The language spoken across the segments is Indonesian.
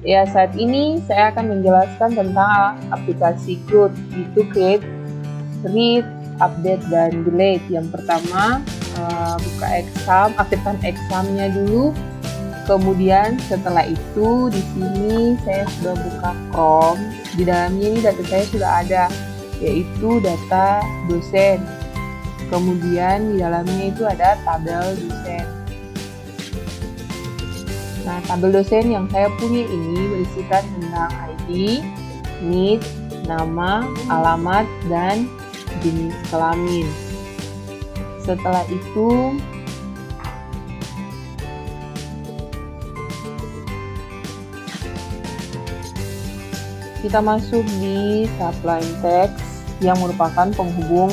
Ya, saat ini saya akan menjelaskan tentang aplikasi Cloud, itu create, read, update, dan delete. Yang pertama, buka exam, aktifkan examnya dulu. Kemudian setelah itu di sini saya sudah buka Chrome. Di dalamnya ini data saya sudah ada, yaitu data dosen. Kemudian di dalamnya itu ada tabel dosen. Nah, tabel dosen yang saya punya ini berisikan tentang ID, NIT, nama, alamat, dan jenis kelamin. Setelah itu, kita masuk di subline text yang merupakan penghubung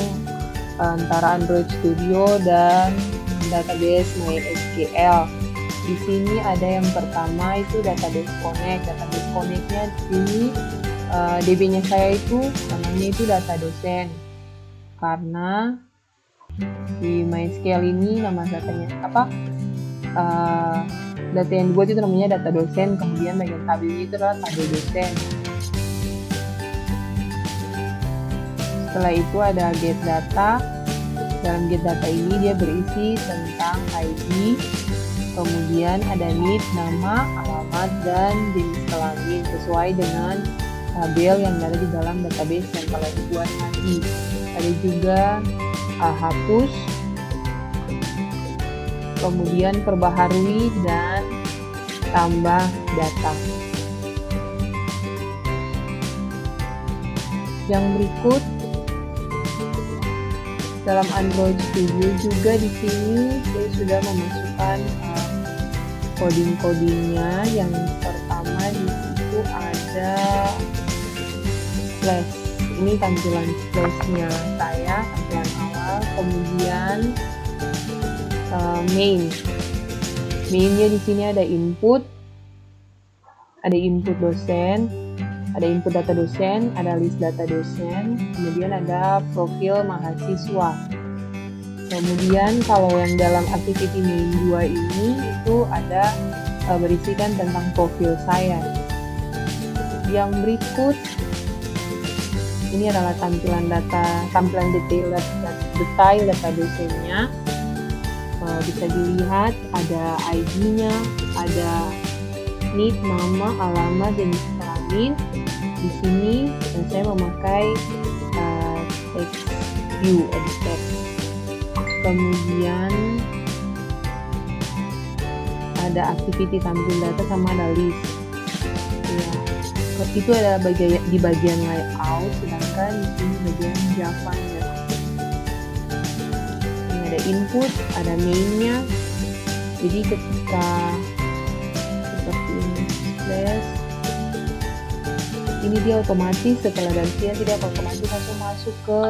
antara Android Studio dan database MySQL. Di sini ada yang pertama itu database connect. Database connect-nya di sini DB-nya saya itu namanya itu data dosen. Karena di MySQL ini nama datanya apa? Data yang dibuat itu namanya data dosen, kemudian bagian tabelnya itu adalah tabel dosen. Setelah itu ada get data. Dalam get data ini dia berisi tentang ID, kemudian ada NIT, nama, alamat, dan jenis kelamin sesuai dengan tabel yang ada di dalam database yang telah dibuat tadi. Ada juga hapus, kemudian perbaharui, dan tambah data. Yang berikut, dalam Android Studio juga di sini saya sudah memasukkan coding-codingnya. Yang pertama di situ ada flash. Ini tampilan flashnya saya, tampilan awal. Kemudian mainnya di sini ada input dosen, ada input data dosen, ada list data dosen, kemudian ada profil mahasiswa. Kemudian kalau yang dalam activity main 2 ini itu ada berisikan tentang profil saya. Yang berikut ini adalah tampilan detail data dosennya. Bisa dilihat ada ID-nya, ada NIT, nama, alamat, jenis kelamin. Di sini saya memakai text view, edit text. Kemudian ada activity tampil data sama ada list. Ya, itu ada di bagian layout, sedangkan di sini bagian Java-nya. Ini ada input, ada main-nya. Jadi ketika seperti ini slash, ini dia otomatis setelah gantian tidak otomatis langsung masuk ke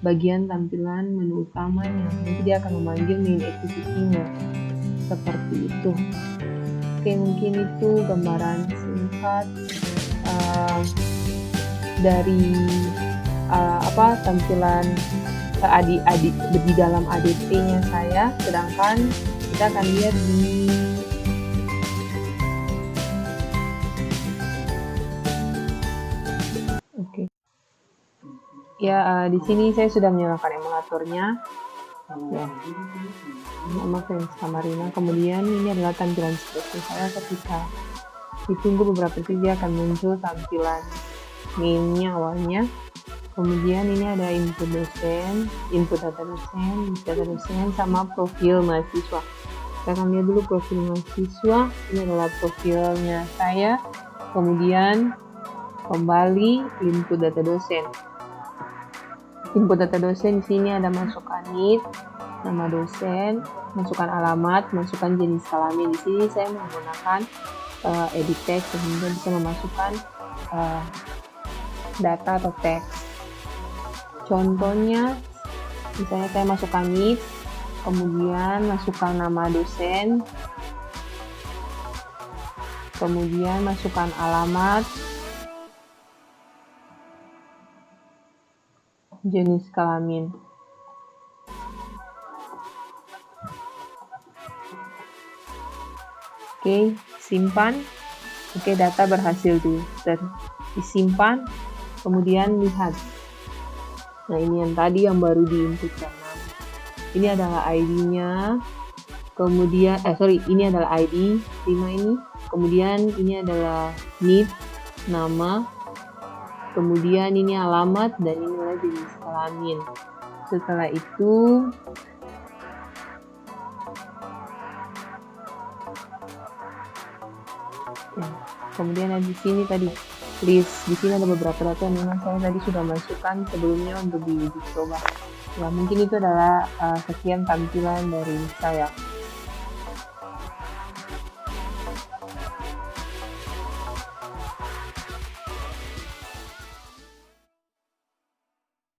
bagian tampilan menu utamanya. Nanti dia akan memanggil main activity-nya seperti itu. Oke, mungkin itu gambaran singkat dari tampilan di dalam ADP-nya saya. Sedangkan kita akan lihat di di sini saya sudah menyalakan emulatornya. Ya, nama Fans Kamarina. Kemudian ini adalah tampilan seperti saya ketika ditunggu beberapa detik dia akan muncul tampilan mainnya awalnya. Kemudian ini ada input dosen, input data dosen, sama profil mahasiswa. Kita akan lihat dulu profil mahasiswa. Ini adalah profilnya saya. Kemudian kembali input data dosen. Input data dosen di sini ada masukkan NIT, nama dosen, masukkan alamat, masukkan jenis kelamin. Di sini saya menggunakan edit text sehingga bisa memasukkan data atau teks. Contohnya, misalnya saya masukkan NIT, kemudian masukkan nama dosen, kemudian masukkan alamat, jenis kelamin. Oke, simpan. Oke, data berhasil disimpan, kemudian lihat. Nah, ini yang tadi yang baru diinputkan. Ini adalah ID-nya. Kemudian ini adalah ID 5 ini. Kemudian ini adalah NIP, nama. Kemudian ini alamat dan ini adalah jenis kelamin. Setelah itu kemudian di sini tadi list. Di sini ada beberapa data yang memang saya tadi sudah masukkan sebelumnya untuk diuji coba. Ya, mungkin itu adalah sekian tampilan dari saya.